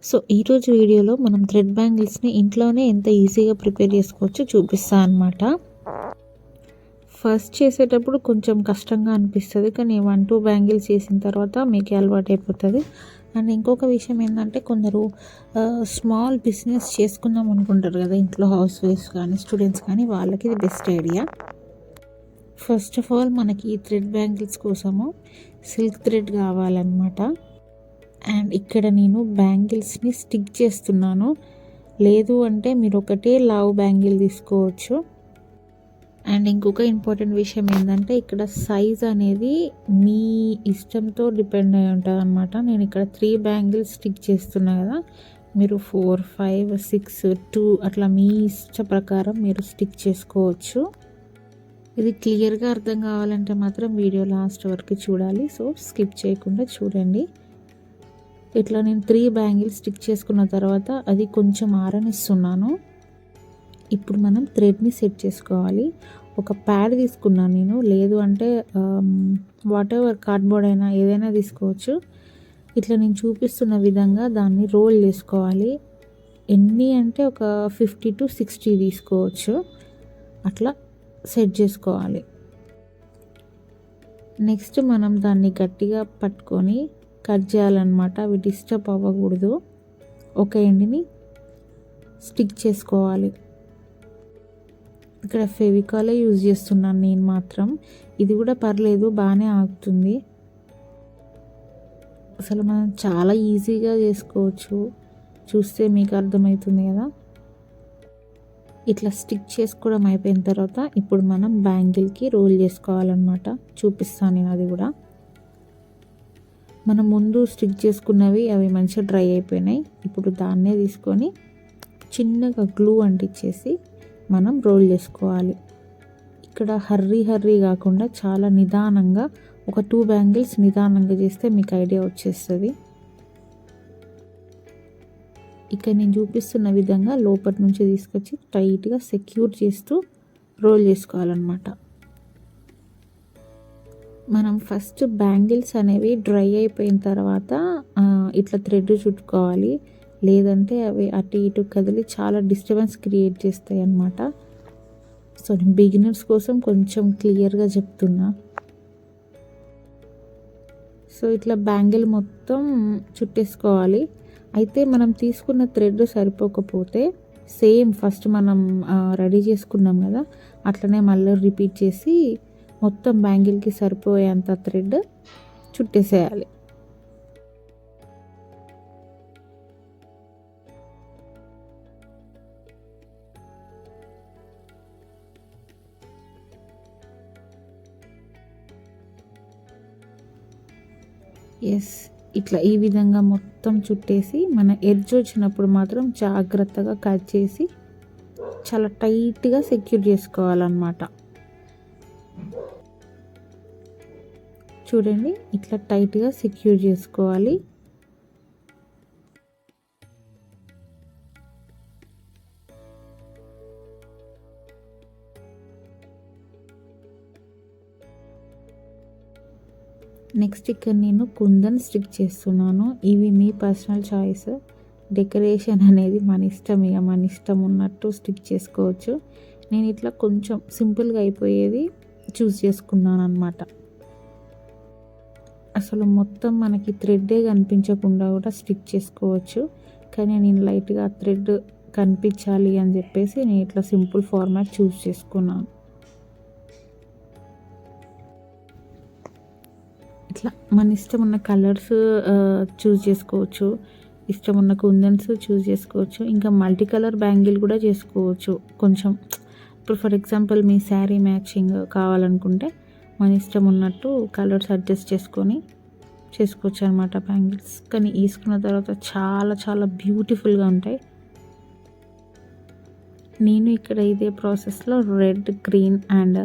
So ఈరోజు వీడియోలో మనం థ్రెడ్ బ్యాంగిల్స్ని ఇంట్లోనే ఎంత ఈజీగా ప్రిపేర్ చేసుకోవచ్చో చూపిస్తాను అనమాట. ఫస్ట్ చేసేటప్పుడు కొంచెం కష్టంగా అనిపిస్తుంది, కానీ 1-2 బ్యాంగిల్స్ చేసిన తర్వాత మీకు అలవాటు అయిపోతుంది. అండ్ ఇంకొక విషయం ఏంటంటే, కొందరు స్మాల్ బిజినెస్ చేసుకుందాం అనుకుంటారు కదా, ఇంట్లో హౌస్ వైఫ్స్ కానీ స్టూడెంట్స్ కానీ, వాళ్ళకి ఇది best idea. First of all మనకి ఈ థ్రెడ్ బ్యాంగిల్స్ కోసము సిల్క్ థ్రెడ్ కావాలన్నమాట. అండ్ ఇక్కడ నేను బ్యాంగిల్స్ని స్టిక్ చేస్తున్నాను. లేదు అంటే మీరు ఒకటే లావ్ బ్యాంగిల్ తీసుకోవచ్చు. అండ్ ఇంకొక ఇంపార్టెంట్ విషయం ఏంటంటే, ఇక్కడ సైజ్ అనేది మీ ఇష్టంతో డిపెండ్ అయి ఉంటుంది అనమాట. నేను ఇక్కడ 3 బ్యాంగిల్స్ స్టిక్ చేస్తున్నా కదా, మీరు 4, 5, 6, 2 అట్లా మీ ఇష్ట ప్రకారం మీరు స్టిక్ చేసుకోవచ్చు. ఇది క్లియర్గా అర్థం కావాలంటే మాత్రం వీడియో లాస్ట్ వరకు చూడాలి. సో స్కిప్ చేయకుండా చూడండి. ఇట్లా నేను 3 బ్యాంగిల్స్ స్టిక్ చేసుకున్న తర్వాత అది కొంచెం ఆరనిస్తున్నాను. ఇప్పుడు మనం థ్రెడ్ని సెట్ చేసుకోవాలి. ఒక ప్యాడ్ తీసుకున్నాను నేను, లేదు అంటే వాటెవర్ కార్డ్బోర్డ్ అయినా ఏదైనా తీసుకోవచ్చు. ఇట్లా నేను చూపిస్తున్న విధంగా దాన్ని రోల్ చేసుకోవాలి. ఎన్ని అంటే ఒక 50 to 60 తీసుకోవచ్చు. అట్లా సెట్ చేసుకోవాలి. నెక్స్ట్ మనం దాన్ని గట్టిగా పట్టుకొని కట్ చేయాలన్నమాట. అవి డిస్టర్బ్ అవ్వకూడదు. ఒక ఎండ్ని స్టిక్ చేసుకోవాలి. ఇక్కడ ఫెవికాలే యూజ్ చేస్తున్నాను నేను మాత్రం. ఇది కూడా పర్లేదు, బాగానే ఆగుతుంది. అసలు మనం చాలా ఈజీగా చేసుకోవచ్చు, చూస్తే మీకు అర్థమవుతుంది కదా. ఇట్లా స్టిక్ చేసుకోవడం అయిపోయిన తర్వాత ఇప్పుడు మనం బ్యాంగిల్కి రోల్ చేసుకోవాలన్నమాట. చూపిస్తాను నేను అది కూడా. మనం ముందు స్టిక్ చేసుకున్నవి అవి మంచిగా డ్రై అయిపోయినాయి. ఇప్పుడు దాన్నే తీసుకొని చిన్నగా గ్లూ అంటించేసి మనం రోల్ చేసుకోవాలి. ఇక్కడ హర్రీ కాకుండా చాలా నిదానంగా, ఒక 2 బ్యాంగిల్స్ నిదానంగా చేస్తే మీకు ఐడియా వచ్చేస్తుంది. ఇక్కడ నేను చూపిస్తున్న విధంగా లోపటి నుంచి తీసుకొచ్చి టైట్గా సెక్యూర్ చేస్తూ రోల్ చేసుకోవాలన్నమాట. మనం ఫస్ట్ బ్యాంగిల్స్ అనేవి డ్రై అయిపోయిన తర్వాత ఇట్లా థ్రెడ్ చుట్టుకోవాలి. లేదంటే అవి అటు ఇటు కదిలి చాలా డిస్టర్బెన్స్ క్రియేట్ చేస్తాయి అన్నమాట. సో నేను బిగినర్స్ కోసం కొంచెం క్లియర్గా చెప్తున్నా. సో ఇట్లా బ్యాంగిల్ మొత్తం చుట్టేసుకోవాలి. అయితే మనం తీసుకున్న థ్రెడ్ సరిపోకపోతే సేమ్ ఫస్ట్ మనం రెడీ చేసుకున్నాం కదా, అట్లనే మళ్ళీ రిపీట్ చేసి మొత్తం బ్యాంగిల్కి సరిపోయేంత థ్రెడ్ చుట్టేసేయాలి. ఇట్లా ఈ విధంగా మొత్తం చుట్టేసి మన ఎడ్జ్ వచ్చినప్పుడు మాత్రం జాగ్రత్తగా కట్ చేసి చాలా టైట్గా సెక్యూర్ చేసుకోవాలన్నమాట. చూడండి, ఇట్లా టైట్గా సెక్యూర్ చేసుకోవాలి. నెక్స్ట్ ఇక్కడ నేను కుందన్ స్టిక్ చేస్తున్నాను. ఇవి మీ పర్సనల్ చాయిస్. డెకరేషన్ అనేది మన ఇష్టం, ఇక మన ఇష్టం ఉన్నట్టు స్టిక్ చేసుకోవచ్చు. నేను ఇట్లా కొంచెం సింపుల్గా అయిపోయేది చూస్ చేసుకున్నాను అన్నమాట. అసలు మొత్తం మనకి థ్రెడ్డే కనిపించకుండా కూడా స్టిక్ చేసుకోవచ్చు, కానీ నేను లైట్గా థ్రెడ్ కనిపించాలి అని చెప్పేసి నేను ఇట్లా సింపుల్ ఫార్మాట్ చూస్ చేసుకున్నాను. ఇట్లా మన ఇష్టం ఉన్న కలర్స్ చూస్ చేసుకోవచ్చు, ఇష్టం ఉన్న కుందన్స్ చూస్ చేసుకోవచ్చు. ఇంకా మల్టీ కలర్ బ్యాంగిల్ కూడా చేసుకోవచ్చు కొంచెం. ఇప్పుడు for example me sari matching కావాలనుకుంటే మన ఇష్టం ఉన్నట్టు కలర్స్ అడ్జస్ట్ చేసుకొని చేసుకోవచ్చు అనమాట బ్యాంగిల్స్. కానీ వేసుకున్న తర్వాత చాలా చాలా బ్యూటిఫుల్గా ఉంటాయి. నేను ఇక్కడ ఇదే ప్రాసెస్లో రెడ్, గ్రీన్ అండ్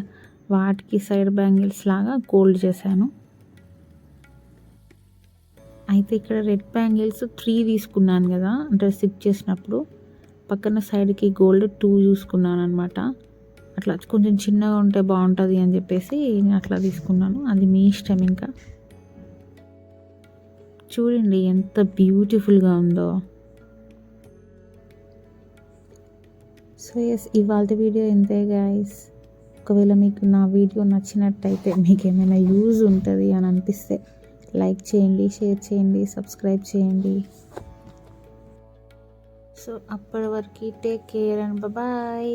వాటికి సైడ్ బ్యాంగిల్స్ లాగా గోల్డ్ చేశాను. అయితే ఇక్కడ రెడ్ బ్యాంగిల్స్ 3 తీసుకున్నాను కదా, అంటే స్టిక్ చేసినప్పుడు పక్కన సైడ్కి గోల్డ్ 2 చూసుకున్నాను అనమాట. అట్లా కొంచెం చిన్నగా ఉంటే బాగుంటుంది అని చెప్పేసి నేను అట్లా తీసుకున్నాను. అది మీ ఇష్టం. ఇంకా చూడండి ఎంత బ్యూటిఫుల్గా ఉందో. సో ఎస్, ఇవాళ వీడియో ఇంతే గైస్. ఒకవేళ మీకు నా వీడియో నచ్చినట్టయితే, మీకు ఏమైనా యూజ్ ఉంటుంది అని అనిపిస్తే లైక్ చేయండి, షేర్ చేయండి, సబ్స్క్రైబ్ చేయండి. సో అప్పటి వరకు టేక్ కేర్ అండ్ బాయ్.